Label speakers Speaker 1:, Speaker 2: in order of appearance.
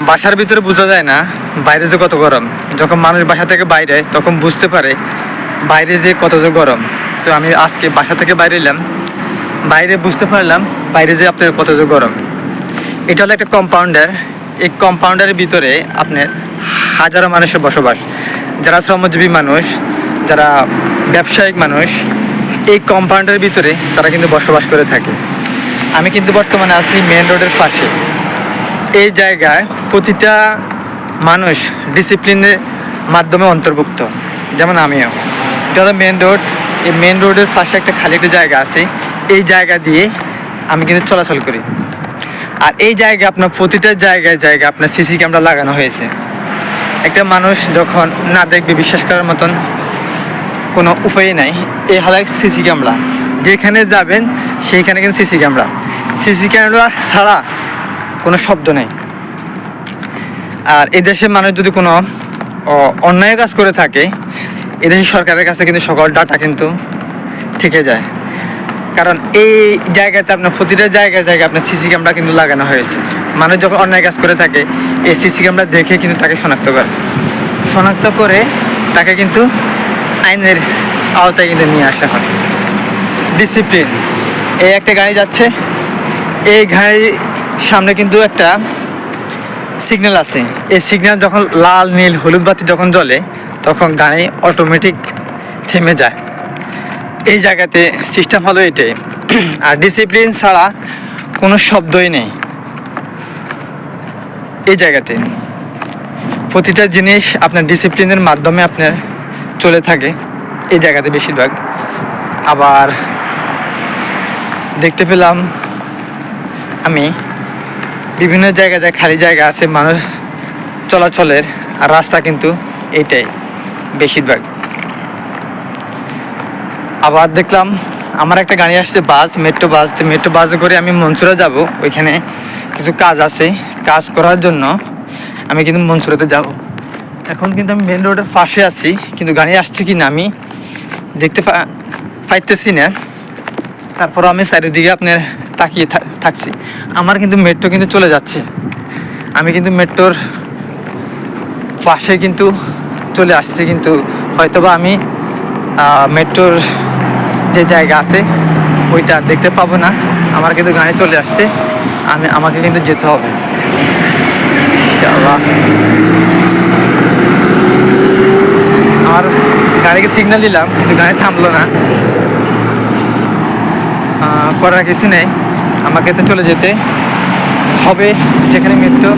Speaker 1: বাসার ভিতরে বোঝা যায় না বাইরে যে কত গরম। যখন মানুষ বাসা থেকে বাইরে তখন বুঝতে পারে বাইরে যে কত যে গরম। তো আমি আজকে বাসা থেকে বাইরে এলাম, বাইরে বুঝতে পারলাম বাইরে যে আপনার কত যে গরম। এটা হলো একটা কম্পাউন্ডার। এই কম্পাউন্ডারের ভিতরে আপনার হাজারো মানুষের বসবাস, যারা শ্রমজীবী মানুষ, যারা ব্যবসায়িক মানুষ, এই কম্পাউন্ডারের ভিতরে তারা কিন্তু বসবাস করে থাকে। আমি কিন্তু বর্তমানে আছি মেন রোডের পাশে। এই জায়গায় প্রতিটা মানুষ ডিসিপ্লিনের মাধ্যমে অন্তর্ভুক্ত, যেমন আমিও। এটা হলো মেন রোড। এই মেন রোডের পাশে একটা খালি একটা জায়গা আছে, এই জায়গা দিয়ে আমি কিন্তু চলাচল করি। আর এই জায়গা আপনার প্রতিটা জায়গায় আপনার সিসি ক্যামেরা লাগানো হয়েছে। একটা মানুষ যখন না দেখবে বিশ্বাস করার মতন কোনো উপায় নাই। এই হলো সিসি ক্যামেরা, যেখানে যাবেন সেইখানে কিন্তু সিসি ক্যামেরা ছাড়া কোনো শব্দ নেই। আর এদেশের মানুষ যদি কোনো অন্যায় কাজ করে থাকে, এদেশের সরকারের কাছে কিন্তু সকল ডাটা কিন্তু থেকে যায়। কারণ এই জায়গাতে আপনার প্রতিটা জায়গায় আপনার সিসি ক্যামেরা কিন্তু লাগানো হয়েছে। মানুষ যখন অন্যায় কাজ করে থাকে, এই সিসি ক্যামেরা দেখে কিন্তু তাকে শনাক্ত করে তাকে কিন্তু আইনের আওতায় কিন্তু নিয়ে আসা হয়। ডিসিপ্লিন। এই একটা গাড়ি যাচ্ছে, এই গাড়ির সামনে কিন্তু একটা সিগন্যাল আছে। এই সিগন্যাল যখন লাল নীল হলুদ বাতি যখন জ্বলে তখন গাড়ি অটোমেটিক থেমে যায়। এই জায়গাতে সিস্টেম হলো এটাই। আর ডিসিপ্লিন ছাড়া কোনো শব্দই নেই এই জায়গাতে। প্রতিটা জিনিস আপনার ডিসিপ্লিনের মাধ্যমে আপনার চলে থাকে এই জায়গাতে বেশিরভাগ। আবার দেখতে পেলাম আমি বিভিন্ন জায়গায় খালি জায়গা আছে মানুষ চলাচলের, আর রাস্তা কিন্তু এইটাই বেশিরভাগ। আবার দেখলাম আমার একটা গাড়ি আসছে, মেট্রো বাসে করে আমি মনসুরা যাব। ওইখানে কিছু কাজ আছে, কাজ করার জন্য আমি কিন্তু মনসুরাতে যাব। এখন কিন্তু আমি মেন রোডের পাশে আছি, কিন্তু গাড়ি আসছে কি না আমি দেখতে পাইতেছি না। তারপর আমি চারিদিকে আপনার তাকিয়ে থাকছি। আমার কিন্তু মেট্রো কিন্তু চলে যাচ্ছে, আমি কিন্তু মেট্রোর পাশে কিন্তু চলে আসছি। কিন্তু হয়তোবা আমি মেট্রোর যে জায়গা আছে ওইটা দেখতে পাবো না। আমার কিন্তু গাড়ি চলে আসছে, আমাকে কিন্তু যেতে হবে। আমার গাড়িকে সিগন্যাল দিলাম কিন্তু গাড়ি থামলো না। করার কিছু নেই, আমাকে তো চলে যেতে হবে যেখানে মেট্রো